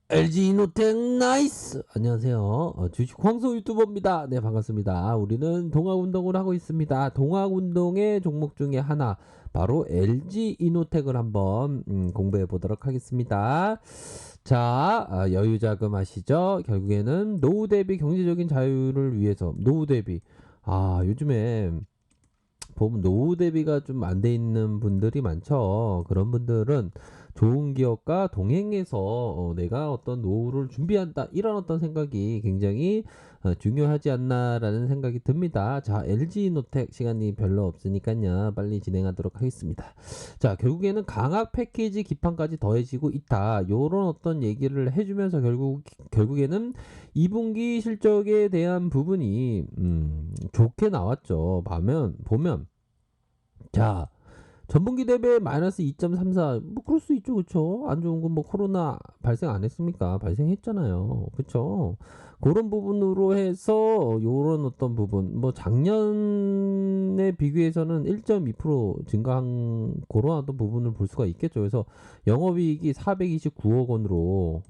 LG 이노텍 나이스! 안녕하세요. 주식 황소 유튜버입니다. 네, 반갑습니다. 우리는 동학운동을 하고 있습니다. 동학운동의 종목 중에 하나, 바로 LG 이노텍을 한번 공부해 보도록 하겠습니다. 자, 여유 자금 아시죠? 결국에는 노후 대비 경제적인 자유를 위해서, 노후 대비. 요즘에 보면 노후 대비가 좀 안 돼 있는 분들이 많죠. 그런 분들은 좋은 기업과 동행해서 내가 어떤 노후를 준비한다, 이런 어떤 생각이 굉장히 중요하지 않나라는 생각이 듭니다. 자, LG노텍 시간이 별로 없으니까요, 빨리 진행하도록 하겠습니다. 자, 결국에는 강학 패키지 기판까지 더해지고 있다, 요런 어떤 얘기를 해주면서 결국에는 2분기 실적에 대한 부분이 좋게 나왔죠. 보면 자, 전분기 대비 마이너스 2.34, 뭐 그럴 수 있죠. 그쵸? 안 좋은 건 뭐 코로나 발생 안 했습니까? 발생했잖아요. 그쵸? 그런 부분으로 해서 요런 어떤 부분, 뭐 작년에 비교해서는 1.2% 증가한 그런 어떤 부분을 볼 수가 있겠죠. 그래서 영업이익이 429억 원으로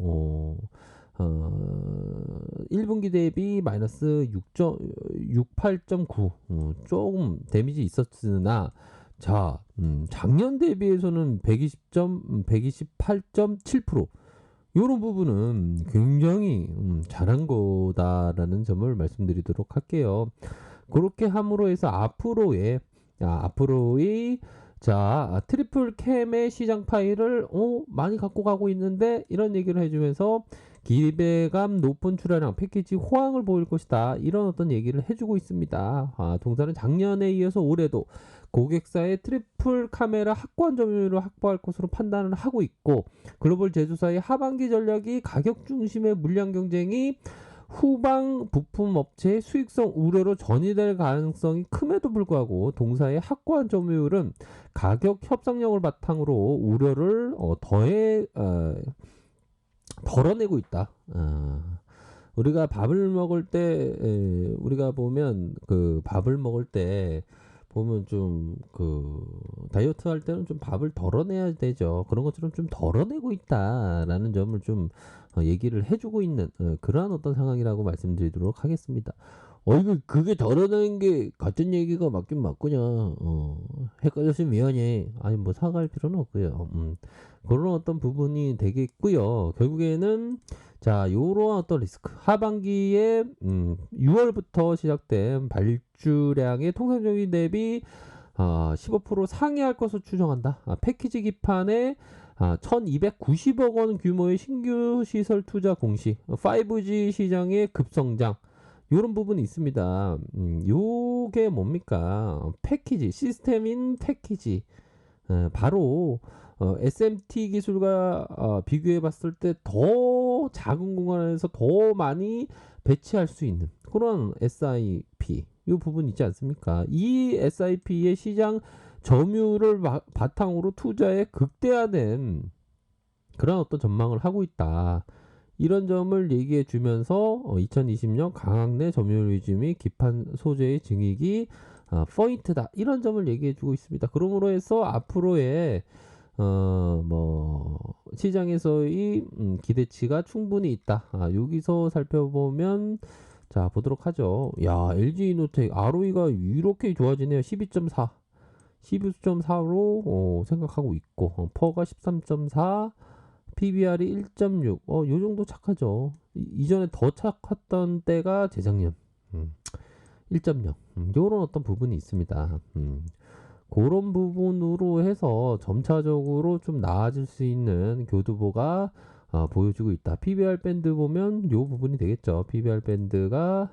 1분기 대비 마이너스 68.9, 조금 데미지 있었으나, 자, 작년 대비해서는 128.7%, 이런 부분은 굉장히 잘한 거다라는 점을 말씀드리도록 할게요. 그렇게 함으로 해서 앞으로의 트리플 캠의 시장 파일을 많이 갖고 가고 있는데, 이런 얘기를 해주면서 기대감 높은 출하량 패키지 호황을 보일 것이다, 이런 어떤 얘기를 해주고 있습니다. 동사는 작년에 이어서 올해도 고객사의 트리플 카메라 확고한 점유율을 확보할 것으로 판단을 하고 있고, 글로벌 제조사의 하반기 전략이 가격 중심의 물량 경쟁이 후방 부품 업체의 수익성 우려로 전이될 가능성이 큼에도 불구하고, 동사의 확고한 점유율은 가격 협상력을 바탕으로 우려를 덜어내고 있다. 우리가 밥을 먹을 때, 우리가 보면 그 밥을 먹을 때 보면 좀 그 다이어트 할 때는 좀 밥을 덜어내야 되죠. 그런 것처럼 좀 덜어내고 있다라는 점을 좀 얘기를 해주고 있는 그러한 어떤 상황이라고 말씀드리도록 하겠습니다. 이거 그게 덜어내는 게 같은 얘기가 맞긴 맞구나. 헷갈렸으면 미안해. 아니, 뭐 사과할 필요는 없고요. 그런 어떤 부분이 되겠고요. 결국에는 자, 요런 어떤 리스크. 하반기에 6월부터 시작된 발주량의 통상적인 대비 15% 상회할 것으로 추정한다. 패키지 기판에 1290억 원 규모의 신규 시설 투자 공시, 5G 시장의 급성장, 요런 부분이 있습니다. 요게 뭡니까? 패키지, 시스템인 패키지. 바로 SMT 기술과 비교해 봤을 때 더 작은 공간에서 더 많이 배치할 수 있는 그런 SIP, 이 부분 있지 않습니까? 이 SIP의 시장 점유율을 바탕으로 투자에 극대화된 그런 어떤 전망을 하고 있다, 이런 점을 얘기해 주면서 2020년 강학내 점유율 유지 및 기판 소재의 증익이 포인트다, 이런 점을 얘기해 주고 있습니다. 그러므로 해서 앞으로의 뭐 시장에서의 기대치가 충분히 있다. 여기서 살펴보면, 자, 보도록 하죠. 야, LG이노텍 ROE가 이렇게 좋아지네요. 12.4, 12.4로 생각하고 있고, 퍼가 13.4, PBR이 1.6. 요 정도 착하죠. 이전에 더 착했던 때가 재작년. 1.0. 요런 어떤 부분이 있습니다. 그런 부분으로 해서 점차적으로 좀 나아질 수 있는 교두보가 보여주고 있다. PBR 밴드 보면 요 부분이 되겠죠. PBR 밴드가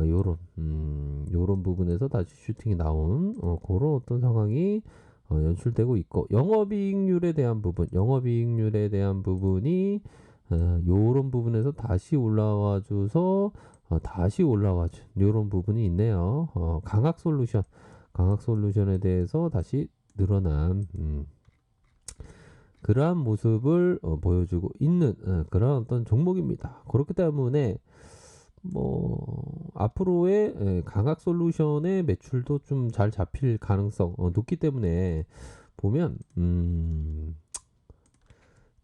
요런 부분에서 다시 슈팅이 나온 그런 어떤 상황이 연출되고 있고, 영업이익률에 대한 부분이 요런 부분에서 다시 올라와줘서 다시 올라와준 요런 부분이 있네요. 강학 솔루션에 대해서 다시 늘어난 그러한 모습을 보여주고 있는 그런 어떤 종목입니다. 그렇기 때문에 뭐 앞으로의 강학 솔루션의 매출도 좀 잘 잡힐 가능성 높기 때문에, 보면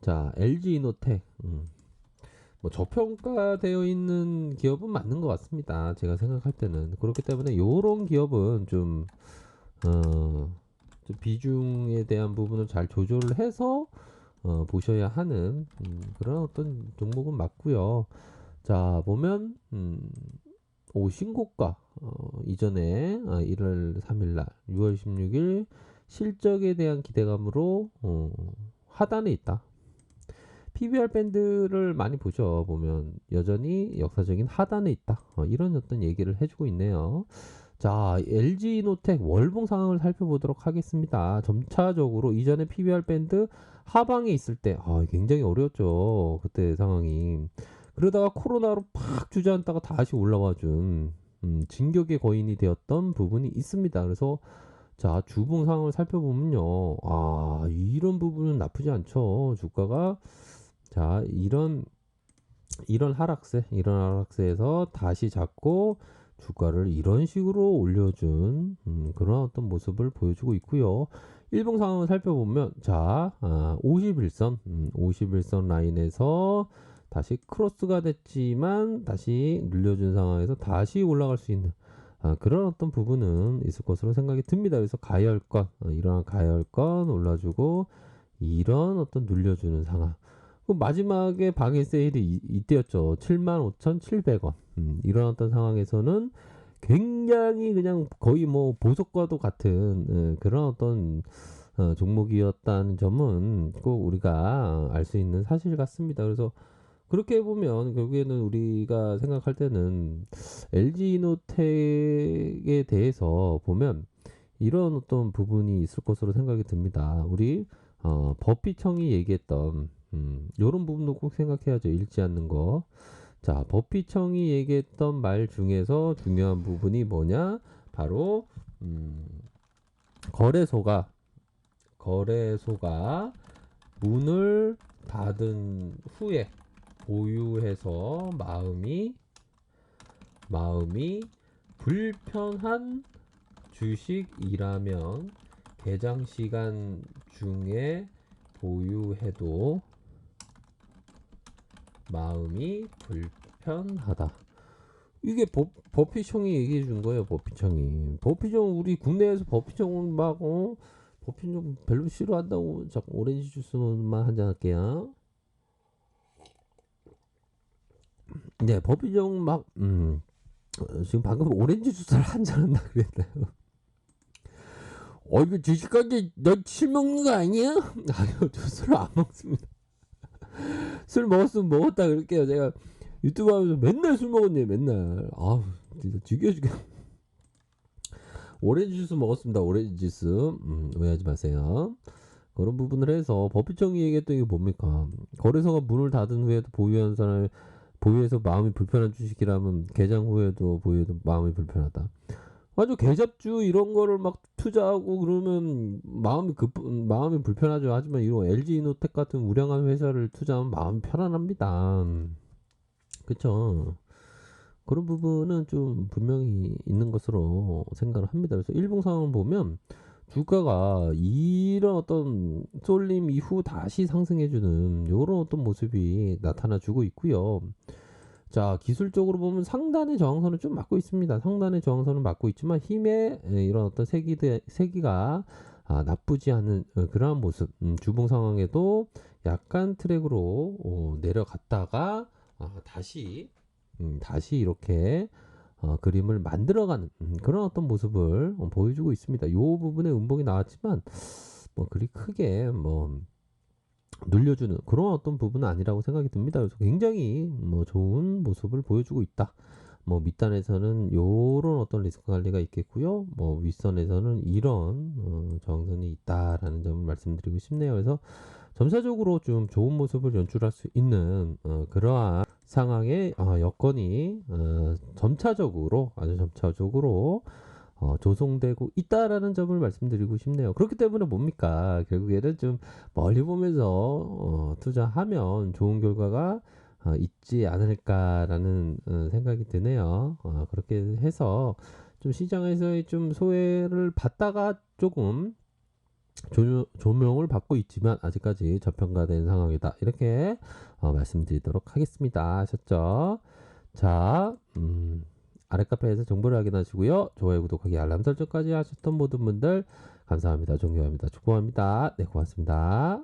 자, LG 이노텍 뭐 저평가되어 있는 기업은 맞는 것 같습니다. 제가 생각할 때는. 그렇기 때문에 요런 기업은 좀 비중에 대한 부분을 잘 조절을 해서 보셔야 하는 그런 어떤 종목은 맞고요. 자, 보면 신고가 이전에 1월 3일 날 6월 16일 실적에 대한 기대감으로 하단에 있다. PBR 밴드를 많이 보죠. 보면 여전히 역사적인 하단에 있다. 이런 어떤 얘기를 해주고 있네요. 자, LG이노텍 월봉 상황을 살펴보도록 하겠습니다. 점차적으로 이전에 PBR 밴드 하방에 있을 때 굉장히 어려웠죠. 그때 상황이. 그러다가 코로나로 팍 주저앉다가 다시 올라와 준 진격의 거인이 되었던 부분이 있습니다. 그래서 자, 주봉 상황을 살펴보면요. 이런 부분은 나쁘지 않죠. 주가가 자, 이런 하락세에서 다시 잡고 주가를 이런 식으로 올려준 그런 어떤 모습을 보여주고 있고요. 일봉 상황을 살펴보면 자 51선 라인에서 다시 크로스가 됐지만 다시 늘려준 상황에서 다시 올라갈 수 있는 그런 어떤 부분은 있을 것으로 생각이 듭니다. 그래서 이러한 가열권 올라주고 이런 어떤 늘려주는 상황. 그 마지막에 방해 세일이 이때였죠. 75,700원. 이런 어떤 상황에서는 굉장히 그냥 거의 뭐 보석과도 같은 그런 어떤 종목이었다는 점은 꼭 우리가 알 수 있는 사실 같습니다. 그래서 그렇게 보면 결국에는 우리가 생각할 때는 LG이노텍에 대해서 보면 이런 어떤 부분이 있을 것으로 생각이 듭니다. 우리 버피청이 얘기했던 요런 부분도 꼭 생각해야죠. 읽지 않는 거. 자, 버피청이 얘기했던 말 중에서 중요한 부분이 뭐냐? 바로 거래소가 문을 닫은 후에 보유해서 마음이 불편한 주식이라면 개장 시간 중에 보유해도 마음이 불편하다. 이게 버피청이 얘기해 준 거예요. 버피청 우리 국내에서 버피청은 막 버피청 별로 싫어한다고 자꾸 오렌지 주스만 한잔 할게요. 네, 버피청 막 지금 방금 오렌지 주스를 한잔 한다 그랬나요? 이거 주식까지 너 술 먹는 거 아니야? 아니요, 저 술 안 먹습니다. 술 먹었으면 먹었다 그럴게요. 제가 유튜브 하면서 맨날 술 먹었네, 맨날. 진짜 죽여. 오렌지 주스 먹었습니다. 오렌지 주스. 오해하지 마세요. 그런 부분을 해서 법비청이 얘기했던 게 뭡니까? 거래소가 문을 닫은 후에도 보유해서 마음이 불편한 주식이라면 개장 후에도 보유해도 마음이 불편하다. 아주 개잡주 이런 거를 막 투자하고 그러면 마음이 불편하죠. 하지만 이런 LG이노텍 같은 우량한 회사를 투자하면 마음이 편안합니다. 그쵸? 그런 부분은 좀 분명히 있는 것으로 생각을 합니다. 그래서 일봉 상황을 보면 주가가 이런 어떤 쏠림 이후 다시 상승해주는 이런 어떤 모습이 나타나주고 있고요. 자, 기술적으로 보면 상단의 저항선을 좀 막고 있습니다. 상단의 저항선을 막고 있지만 힘의 이런 어떤 세기가 나쁘지 않은 그러한 모습. 주봉 상황에도 약간 트랙으로 내려갔다가 다시 이렇게 그림을 만들어가는 그런 어떤 모습을 보여주고 있습니다. 이 부분에 음봉이 나왔지만 뭐 그리 크게 뭐 늘려주는 그런 어떤 부분은 아니라고 생각이 듭니다. 그래서 굉장히 뭐 좋은 모습을 보여주고 있다. 뭐 밑단에서는 요런 어떤 리스크 관리가 있겠고요. 뭐 윗선에서는 이런 저항선이 있다라는 점을 말씀드리고 싶네요. 그래서 점차적으로 좀 좋은 모습을 연출할 수 있는 그러한 상황의 여건이 아주 점차적으로 조성되고 있다라는 점을 말씀드리고 싶네요. 그렇기 때문에 뭡니까? 결국에는 좀 멀리 보면서 투자하면 좋은 결과가 있지 않을까라는 생각이 드네요. 그렇게 해서 좀 시장에서의 좀 소외를 받다가 조금 조명을 받고 있지만 아직까지 저평가된 상황이다. 이렇게 말씀드리도록 하겠습니다. 아셨죠? 자, 아래 카페에서 정보를 확인하시고요. 좋아요, 구독하기, 알람 설정까지 하셨던 모든 분들 감사합니다. 존경합니다. 축복합니다. 네, 고맙습니다.